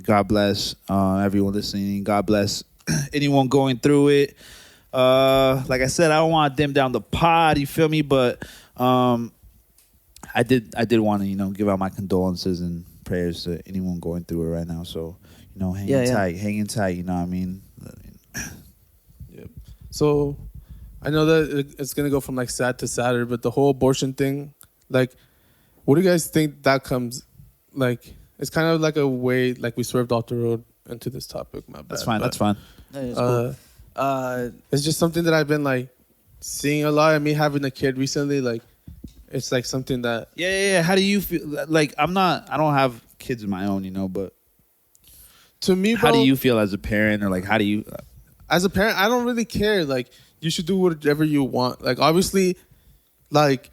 God bless everyone listening. God bless anyone going through it. Like I said, I don't want to dim down the pod. You feel me? But I did want to give out my condolences and prayers to anyone going through it right now. So hanging tight. You know what I mean? Yep. So I know that it's gonna go from like sad to sadder, but the whole abortion thing, like, what do you guys think that comes like? It's kind of like a way like we swerved off the road into this topic. My bad. That's fine. That's fine. Cool. It's just something that I've been like seeing a lot. And me having a kid recently, like, it's like something that yeah. How do you feel? Like, I don't have kids of my own, but to me, bro, how do you feel as a parent, or like how do you? As a parent, I don't really care. Like, you should do whatever you want. Like, obviously, like,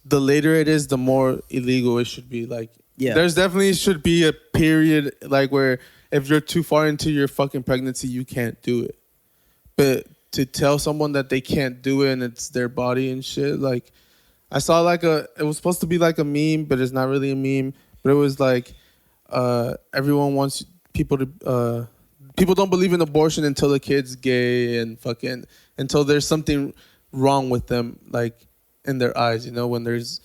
the later it is, the more illegal it should be. Like, there's definitely should be a period, like, where if you're too far into your fucking pregnancy, you can't do it. But to tell someone that they can't do it and it's their body and shit, like, I saw like it was supposed to be like a meme, but it's not really a meme. But it was like, everyone wants people to, people don't believe in abortion until the kid's gay and fucking, until there's something wrong with them, like, in their eyes, when there's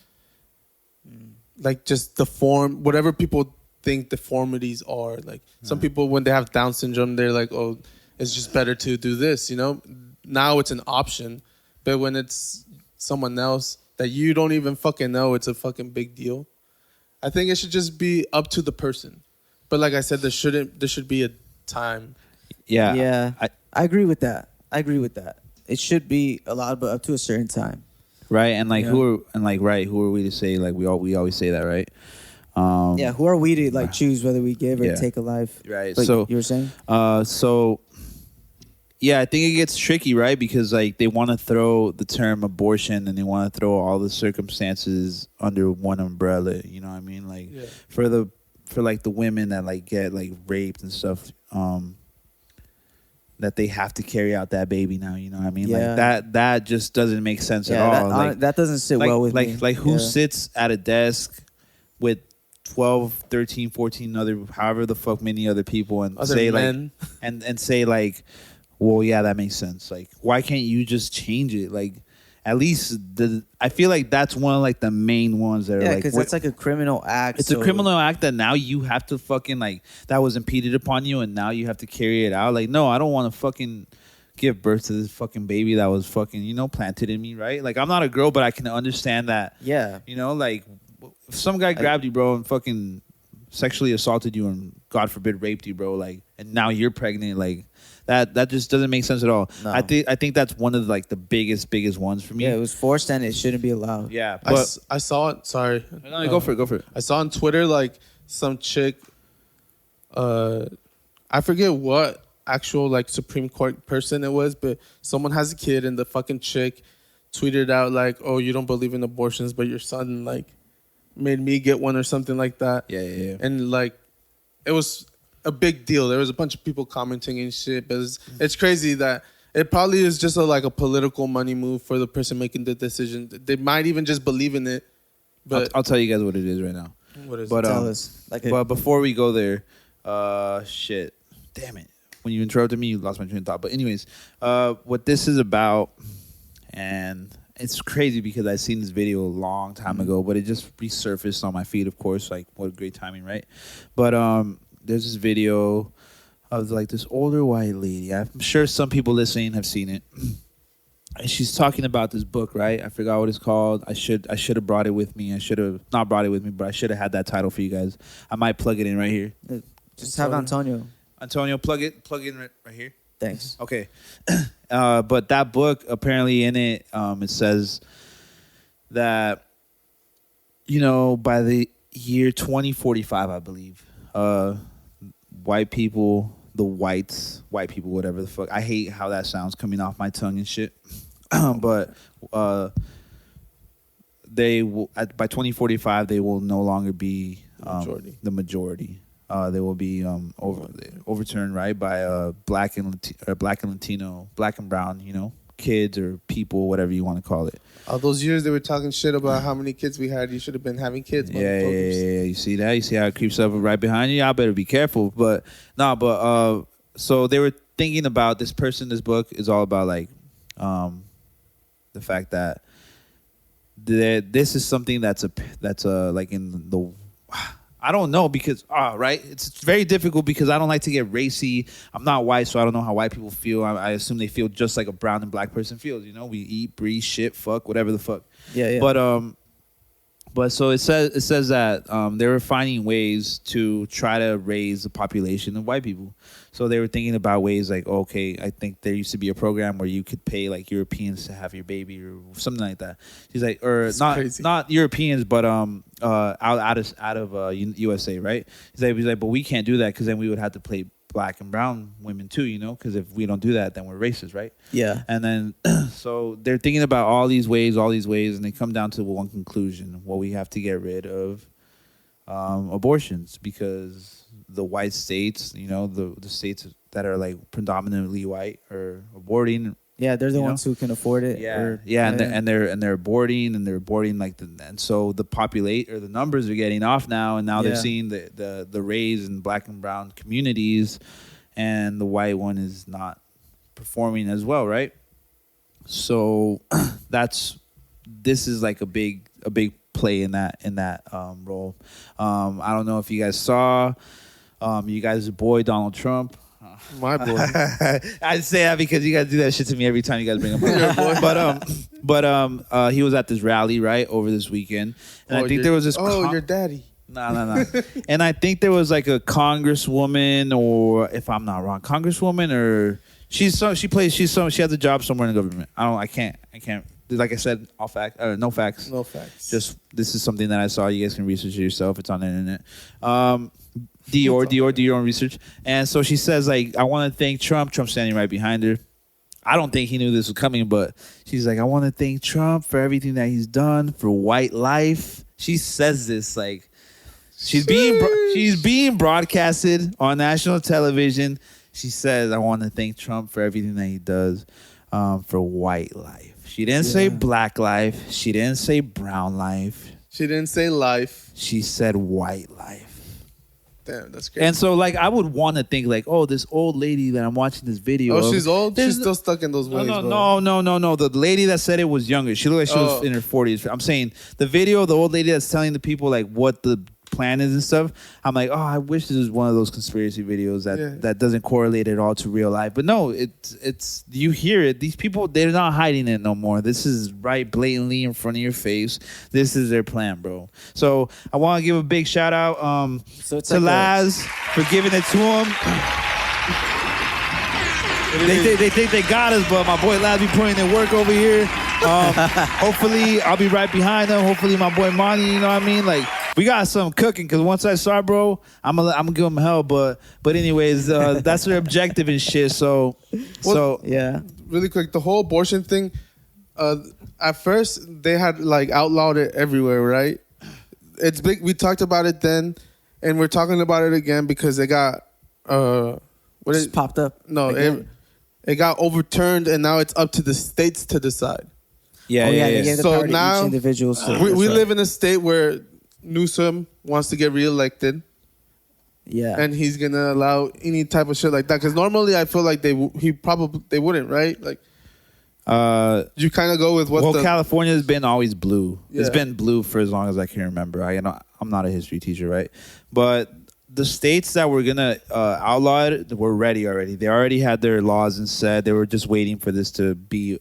like just the form, whatever people think deformities are. Like, some people, when they have Down syndrome, they're like, oh, it's just better to do this, Now it's an option. But when it's someone else that you don't even fucking know, it's a fucking big deal. I think it should just be up to the person. But like I said, there should be a time. Yeah. Yeah. I agree with that. It should be allowed, but up to a certain time. Right. And like, who are we to say, like, we always say that, right? Who are we to like choose whether we give or take a life? Right. But so you were saying? Yeah, I think it gets tricky, right? Because like they want to throw the term abortion and they want to throw all the circumstances under one umbrella. You know what I mean? Like for like the women that like get like raped and stuff, that they have to carry out that baby now. You know what I mean? Yeah. Like that just doesn't make sense at all. That doesn't sit well with me. Like who sits at a desk with 12, 13, 14 however the fuck many other people and other say men. like and say like, well, yeah, that makes sense. Like, why can't you just change it? Like, at least I feel like that's one of like the main ones that are like, because it's like a criminal act. It's a criminal act that now you have to fucking like that was impeded upon you, and now you have to carry it out. Like, no, I don't want to fucking give birth to this fucking baby that was fucking planted in me, right? Like, I'm not a girl, but I can understand that. Yeah, like if some guy grabbed you, bro, and fucking sexually assaulted you, and God forbid raped you, bro, like, and now you're pregnant, like. That just doesn't make sense at all. No. I think that's one of like the biggest ones for me. Yeah, it was forced and it shouldn't be allowed. Yeah, but I saw it. Sorry, no, go for it. I saw on Twitter like some chick. I forget what actual like Supreme Court person it was, but someone has a kid and the fucking chick tweeted out like, "Oh, you don't believe in abortions, but your son like made me get one," or something like that. Yeah. And like, it was a big deal. There was a bunch of people commenting and shit, but it's crazy that it probably is just a political money move for the person making the decision. They might even just believe in it. But I'll tell you guys what it is right now. What is it? Tell us. But before we go there, shit, damn it! When you interrupted me, you lost my train of thought. But anyways, what this is about, and it's crazy because I seen this video a long time ago, but it just resurfaced on my feed. Of course, like what great timing, right? But there's this video of like this older white lady. I'm sure some people listening have seen it. And she's talking about this book, right? I forgot what it's called. I should have brought it with me. I should have not brought it with me, but I should have had that title for you guys. I might plug it in right here. Just have Antonio. Antonio, plug it in right here. Thanks. Okay. But that book, apparently in it, it says that, by the year 2045, I believe, white people, white people, whatever the fuck. I hate how that sounds coming off my tongue and shit. But they will, by 2045, they will no longer be the majority. They will be overturned, right, by black and Latino, black and brown, kids or people, whatever you want to call it. All those years they were talking shit about how many kids we had. You should have been having kids. Yeah. You see that? You see how it creeps up right behind you? Y'all better be careful. But so they were thinking about this person. This book is all about like the fact that this is something that's like in the. I don't know because right, it's very difficult because I don't like to get racy. I'm not white, so I don't know how white people feel. I assume they feel just like a brown and black person feels. You know, we eat, breathe, shit, fuck, whatever the fuck. Yeah. But so it says that they were finding ways to try to raise the population of white people. So they were thinking about ways like, okay, I think there used to be a program where you could pay like Europeans to have your baby or something like that. She's like, or not Europeans, but out of USA, right? He's like, but we can't do that because then we would have to pay black and brown women too, you know, because if we don't do that, then we're racist, right? Yeah. And then so they're thinking about all these ways, and they come down to one conclusion: well, we have to get rid of abortions because the white states, you know, the states that are like predominantly white are aborting. Yeah, they're the ones who can afford it. Yeah, and they're aborting like and so the numbers are getting off now, and now they're seeing the raise in black and brown communities, and the white one is not performing as well, right? So this is like a big play in that role. I don't know if you guys saw you guys' boy Donald Trump. My boy. I say that because you guys do that shit to me every time you guys bring up my boy. But he was at this rally right over this weekend, and I think there was this. Your daddy. No. And I think there was like a congresswoman, or if I'm not wrong, congresswoman, or she has a job somewhere in the government. I can't. Like I said, no facts. No facts. Just this is something that I saw. You guys can research it yourself. It's on the internet. Dior on research. And so she says, like, I want to thank Trump. Trump's standing right behind her. I don't think he knew this was coming, but she's like, I want to thank Trump for everything that he's done for white life. She says this like she's being broadcasted on national television. She says, I want to thank Trump for everything that he does for white life. She didn't say black life. She didn't say brown life. She didn't say life. She said white life. Damn, that's great. And so, like, I would want to think, like, oh, this old lady that I'm watching this video. Oh, she's old? She's still stuck in those ways. No. The lady that said it was younger. She looked like she was in her 40s. I'm saying the video, the old lady that's telling the people, like, what the plan is and stuff. I'm like, oh, I wish this was one of those conspiracy videos that doesn't correlate at all to real life. But no, it's you hear it. These people, they're not hiding it no more. This is right blatantly in front of your face. This is their plan, bro. So I want to give a big shout out to Laz for giving it to him. They think they got us, but my boy Laz be putting in work over here. Hopefully, I'll be right behind them. Hopefully, my boy Monty, you know what I mean? Like, we got something cooking because once I start, bro, I'm gonna give them hell. But anyways, that's their objective and shit. So yeah. Really quick, the whole abortion thing. At first, they had like outlawed it everywhere, right? It's big. We talked about it then, and we're talking about it again because they got popped up. No, it got overturned, and now it's up to the states to decide. Yeah. So now individuals. We live in a state where Newsom wants to get reelected. Yeah, and he's gonna allow any type of shit like that. Because normally, I feel like they wouldn't, right? Like, you kind of go with what. Well, California has been always blue. Yeah. It's been blue for as long as I can remember. I'm not a history teacher, right? But the states that were gonna outlaw it were ready already. They already had their laws and said they were just waiting for this to be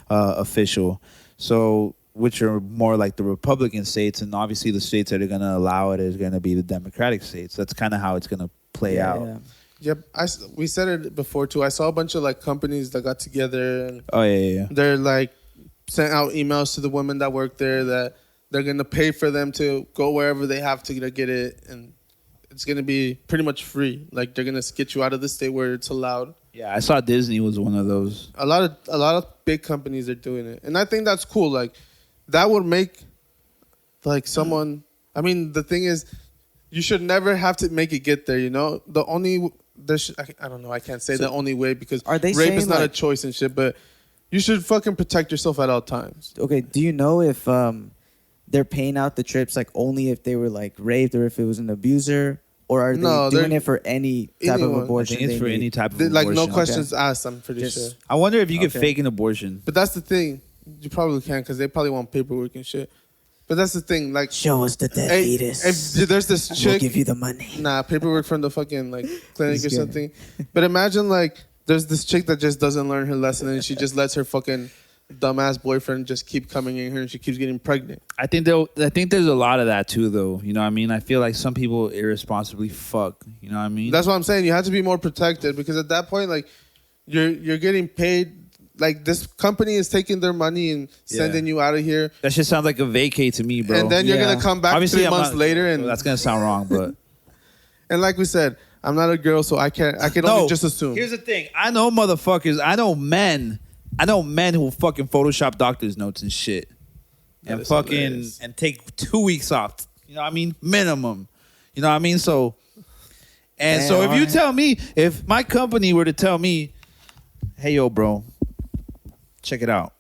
official. So, which are more like the Republican states, and obviously the states that are going to allow it is going to be the Democratic states. That's kind of how it's going to play out. Yeah. Yep, we said it before too. I saw a bunch of like companies that got together and they're like sent out emails to the women that work there that they're going to pay for them to go wherever they have to get it, and it's going to be pretty much free. Like, they're going to get you out of the state where it's allowed. Yeah, I saw Disney was one of those. A lot of big companies are doing it, and I think that's cool. Like, that would make like someone. I mean, the thing is, you should never have to make it get there. You know, I don't know. I can't say the only way because are they rape is not like, a choice and shit. But You should fucking protect yourself at all times. Okay, do you know if they're paying out the trips like only if they were like raped or if it was an abuser, or are they doing it for any type of abortion? I think it's for any type of abortion. Like no questions asked. I'm pretty sure. I wonder if you could fake an abortion. But that's the thing. You probably can because they probably want paperwork and shit. But that's the thing. Like, show us the dead fetus. If there's this chick, we'll give you the money. Nah, paperwork from the fucking like clinic or something. But imagine like there's this chick that just doesn't learn her lesson and she just lets her fucking dumbass boyfriend just keep coming in here and she keeps getting pregnant. I think there's a lot of that too, though. You know what I mean? I feel like some people irresponsibly fuck. You know what I mean? That's what I'm saying. You have to be more protected because at that point, like, you're getting paid. Like, this company is taking their money and sending you out of here. That shit sounds like a vacay to me, bro. And then you're gonna come back obviously 3 months later, and that's gonna sound wrong, but and like we said, I'm not a girl, so I can only just assume. Here's the thing: I know motherfuckers. I know men who will fucking Photoshop doctor's notes and shit, and fucking hilarious. And take 2 weeks off. You know what I mean? Minimum. You know what I mean? So, and so if you tell me, if my company were to tell me, hey, yo, bro, check it out.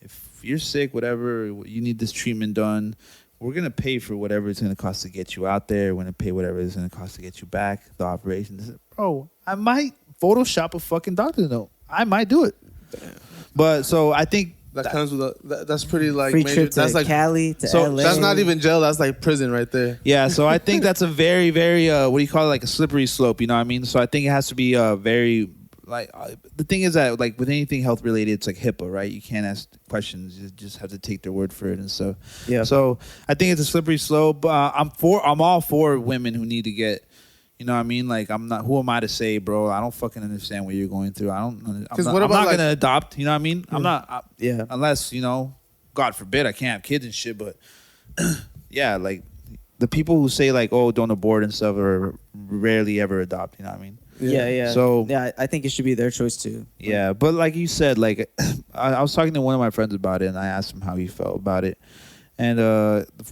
If you're sick, whatever, you need this treatment done, we're going to pay for whatever it's going to cost to get you out there. We're going to pay whatever it's going to cost to get you back, the operation. Bro, I might Photoshop a fucking doctor's note. I might do it. Damn. But so I think that comes with that's pretty like free major. Trip to that's like Cali to LA. That's not even jail. That's like prison right there. Yeah. So I think that's a very, very what do you call it? Like a slippery slope. You know what I mean? So I think it has to be very like the thing is that like with anything health related, it's like HIPAA, right? You can't ask questions. You just have to take their word for it and stuff. Yeah. So I think it's a slippery slope. I'm all for women who need to get. You know what I mean? Like, I'm not. Who am I to say, bro? I don't fucking understand what you're going through. I'm not gonna adopt. You know what I mean? I'm not. Unless God forbid, I can't have kids and shit. But yeah, like the people who say like, oh, don't abort and stuff, are rarely ever adopt. You know what I mean? Yeah. So I think it should be their choice too. Yeah, but like you said, like I was talking to one of my friends about it, and I asked him how he felt about it. And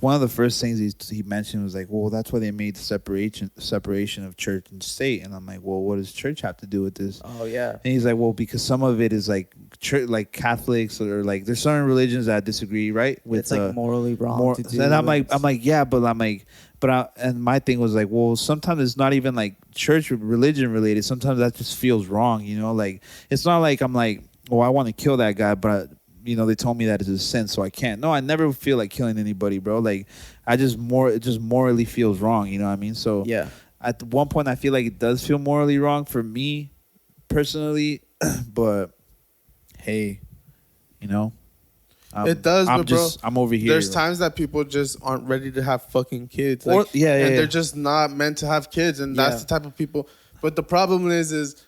one of the first things he mentioned was like, well, that's why they made the separation of church and state. And I'm like, well, what does church have to do with this? Oh, yeah. And he's like, well, because some of it is like church, like Catholics or like there's certain religions that disagree, right? With it's like morally wrong to do. And I'm like, yeah, and my thing was like, well, sometimes it's not even like church religion related. Sometimes that just feels wrong, Like it's not like I'm like, oh, I want to kill that guy, but they told me that it's a sin, so I can't. No, I never feel like killing anybody, bro. Like, it just morally feels wrong. You know what I mean? So yeah. At one point, I feel like it does feel morally wrong for me, personally. But hey, it does. I'm over here. There's times that people just aren't ready to have fucking kids. And they're just not meant to have kids, and that's the type of people. But the problem is.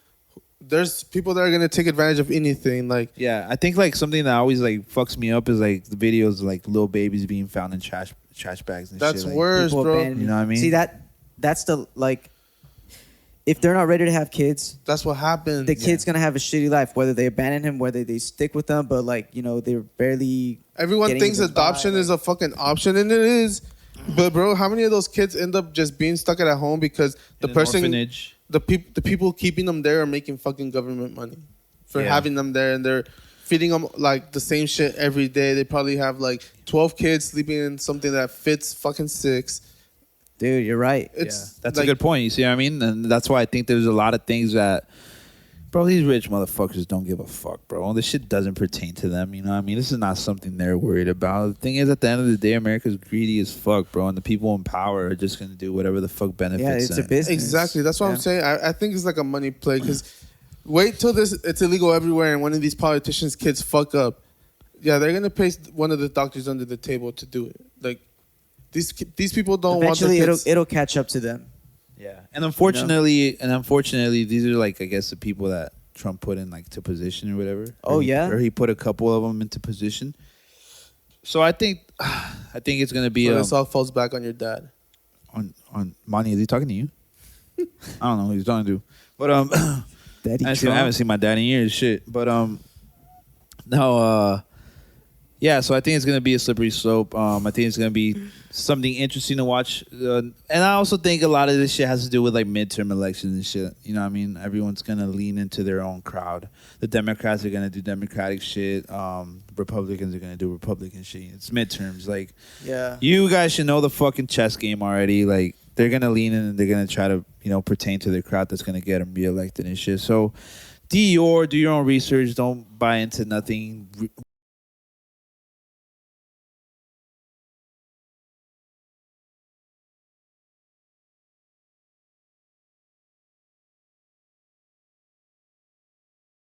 There's people that are gonna take advantage of anything. Like I think like something that always like fucks me up is like the videos of like little babies being found in trash bags and that's shit. That's worse, bro. You know what I mean? See that's the like. If they're not ready to have kids, that's what happens. The kid's gonna have a shitty life, whether they abandon him, whether they stick with them. But like they're barely. Everyone thinks adoption is a fucking option, and it is. But bro, how many of those kids end up just being stuck at home because the person. Orphanage. The people keeping them there are making fucking government money for having them there, and they're feeding them like the same shit every day. They probably have like 12 kids sleeping in something that fits fucking 6. Dude, you're right. That's like, a good point. You see what I mean? And that's why I think there's a lot of things that, bro, these rich motherfuckers don't give a fuck, bro. This shit doesn't pertain to them. You know what I mean? This is not something they're worried about. The thing is, at the end of the day, America's greedy as fuck, bro. And the people in power are just going to do whatever the fuck benefits them. Yeah, it's a business. Exactly. That's what I'm saying. I think it's like a money play because wait till it's illegal everywhere and one of these politicians' kids fuck up. Yeah, they're going to pay one of the doctors under the table to do it. Like, these people don't Eventually, want their kids. it'll catch up to them. Yeah. And unfortunately, these are like, I guess, the people that Trump put in like to position or whatever. Or he put a couple of them into position. So I think it's gonna be. So this all falls back on your dad. On Monty, is he talking to you? I don't know who he's talking to, but Daddy I haven't seen my dad in years. Shit, but no. Yeah, so I think it's gonna be a slippery slope. I think it's gonna be something interesting to watch, and I also think a lot of this shit has to do with like midterm elections and shit. You know what I mean? Everyone's gonna lean into their own crowd. The Democrats are gonna do Democratic shit. Republicans are gonna do Republican shit. It's midterms. Like, yeah, you guys should know the fucking chess game already. Like, they're gonna lean in and they're gonna try to pertain to their crowd that's gonna get them reelected and shit. So, do your own research. Don't buy into nothing